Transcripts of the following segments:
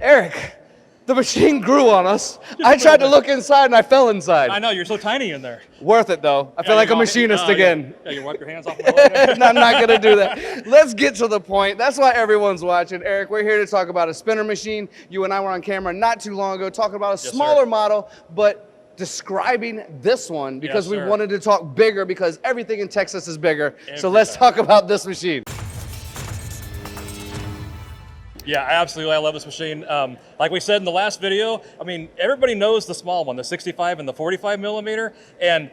Eric, the machine grew on us. I tried to look inside and I fell inside. I know, you're so tiny in there. Worth it though. I feel like a machinist again. Yeah, you wipe your hands off my leg. I'm not gonna do that. Let's get to the point. That's why everyone's watching. Eric, we're here to talk about a spinner machine. You and I were on camera not too long ago talking about a smaller model, but describing this one because we wanted to talk bigger because everything in Texas is bigger. So let's talk about this machine. Yeah, absolutely. I love this machine. Like we said in the last video, I mean, everybody knows the small one, the 65 and the 45 millimeter. And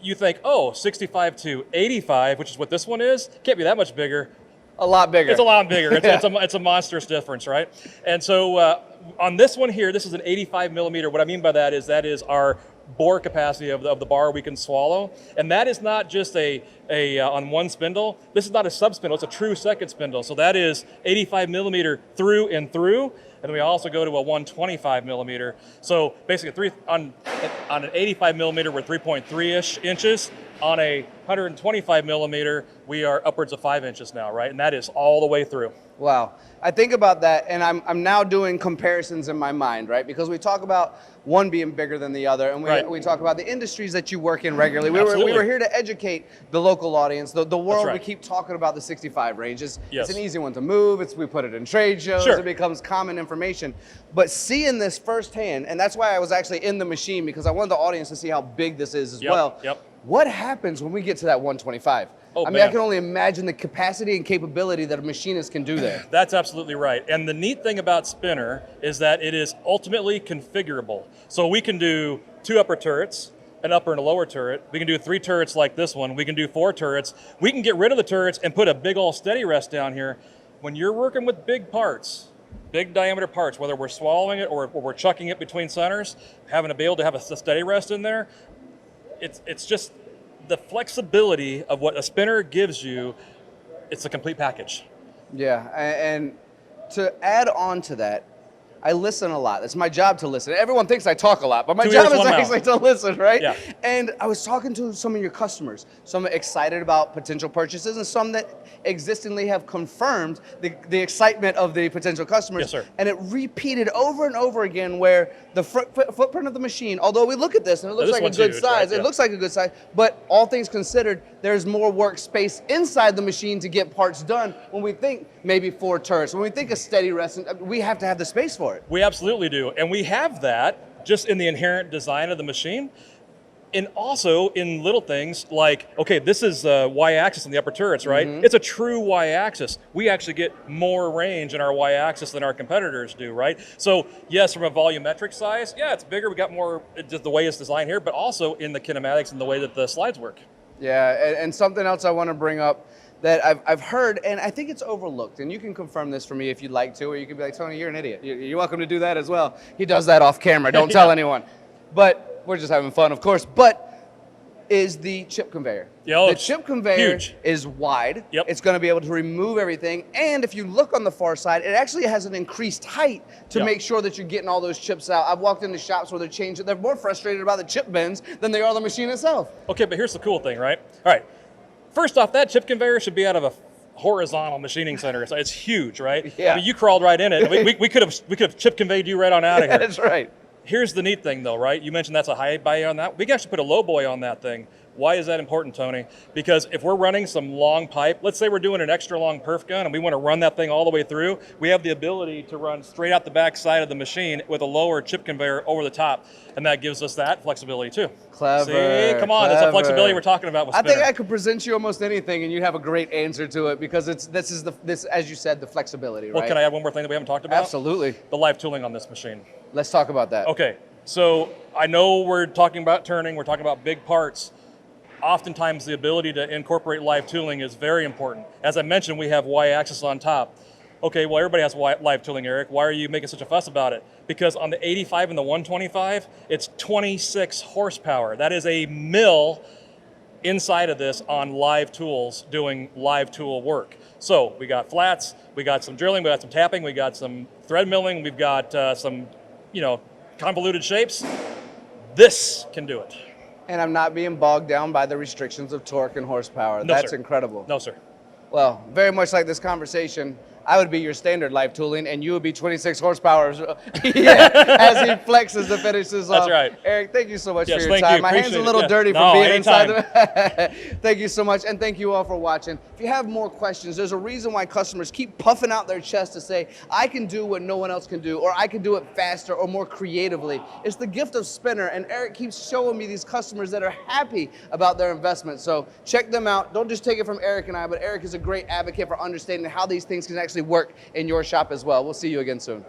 you think, oh, 65 to 85, which is what this one is, can't be that much bigger. A lot bigger. It's a lot bigger. It's a monstrous difference, right? And so on this one here, this is an 85 millimeter. What I mean by that is our bore capacity of the bar we can swallow. And that is not just on one spindle. This is not a sub spindle, it's a true second spindle. So that is 85 millimeter through and through. And we also go to a 125 millimeter. So basically on an 85 millimeter, we're 3.3-ish inches. On a 125 millimeter, we are upwards of 5 inches now, right? And that is all the way through. Wow. I think about that, and I'm now doing comparisons in my mind, right? Because we talk about one being bigger than the other, and we talk about the industries that you work in regularly. We were here to educate the local audience, the world. Right. We keep talking about the 65 range. It's an easy one to move. We put it in trade shows. It becomes common information. But seeing this firsthand, and that's why I was actually in the machine, because I wanted the audience to see how big this is as well. What happens when we get to that 125? I mean, I can only imagine the capacity and capability that a machinist can do there. That's absolutely right. And the neat thing about spinner is that it is ultimately configurable. So we can do 2 upper turrets, an upper and a lower turret. We can do 3 turrets like this one. We can do 4 turrets. We can get rid of the turrets and put a big old steady rest down here. When you're working with big parts, big diameter parts, whether we're swallowing it or we're chucking it between centers, having to be able to have a steady rest in there, it's just the flexibility of what a spinner gives you. It's a complete package. Yeah, and to add on to that, I listen a lot. It's my job to listen. Everyone thinks I talk a lot, but my job is actually to listen, right? Yeah. And I was talking to some of your customers, some excited about potential purchases and some that existingly have confirmed the excitement of the potential customers. Yes, sir. And it repeated over and over again where the footprint of the machine, although we look at this and it looks like a good size, it looks like a good size, but all things considered, there's more workspace inside the machine to get parts done. When we think maybe 4 turrets, when we think of steady rest, we have to have the space for it. We absolutely do. And we have that just in the inherent design of the machine. And also in little things like, okay, this is Y-axis in the upper turrets, right? It's a true Y-axis. We actually get more range in our Y-axis than our competitors do, right? So yes, from a volumetric size, yeah, it's bigger. We got more, just the way it's designed here, but also in the kinematics and the way that the slides work. Yeah, and something else I want to bring up that I've heard, and I think it's overlooked, and you can confirm this for me if you'd like to, or you can be like, Tony, you're an idiot. You're welcome to do that as well. He does that off camera. Don't tell anyone. But we're just having fun, of course. But is the chip conveyor. The chip conveyor is wide. It's going to be able to remove everything. And if you look on the far side, it actually has an increased height to make sure that you're getting all those chips out. I've walked into shops where they're more frustrated about the chip bins than they are the machine itself. Okay, but here's the cool thing, right? All right. First off, that chip conveyor should be out of a horizontal machining center. It's huge, right? Yeah. I mean, you crawled right in it. We could have chip conveyed you right on out of here. That's right. Here's the neat thing though, right? You mentioned that's a high bay on that. We can actually put a low boy on that thing. Why is that important, Tony? Because if we're running some long pipe, let's say we're doing an extra long perf gun and we want to run that thing all the way through, we have the ability to run straight out the back side of the machine with a lower chip conveyor over the top. And that gives us that flexibility too. Clever. See, come on, that's the flexibility we're talking about with spinner. I think I could present you almost anything and you have a great answer to it because this is as you said, the flexibility, right? Well, can I add one more thing that we haven't talked about? Absolutely. The live tooling on this machine. Let's talk about that. Okay, so I know we're talking about turning, we're talking about big parts. Oftentimes the ability to incorporate live tooling is very important. As I mentioned, we have Y-axis on top. Okay, well everybody has live tooling, Eric. Why are you making such a fuss about it? Because on the 85 and the 125, it's 26 horsepower. That is a mill inside of this on live tools doing live tool work. So we got flats, we got some drilling, we got some tapping, we got some thread milling, we've got some, convoluted shapes. This can do it. And I'm not being bogged down by the restrictions of torque and horsepower. No, That's sir. incredible. No, sir. Well, very much like this conversation, I would be your standard live tooling, and you would be 26 horsepower yeah, as he flexes to finish this off. That's right. Eric, thank you so much Yes, for your thank time. you. My hand's a Appreciate little it. dirty No, from being anytime. inside the Thank you so much, and thank you all for watching. If you have more questions, there's a reason why customers keep puffing out their chest to say, I can do what no one else can do, or I can do it faster or more creatively. It's the gift of spinner, and Eric keeps showing me these customers that are happy about their investment. So check them out. Don't just take it from Eric and I, but Eric is a great advocate for understanding how these things can actually work in your shop as well. We'll see you again soon.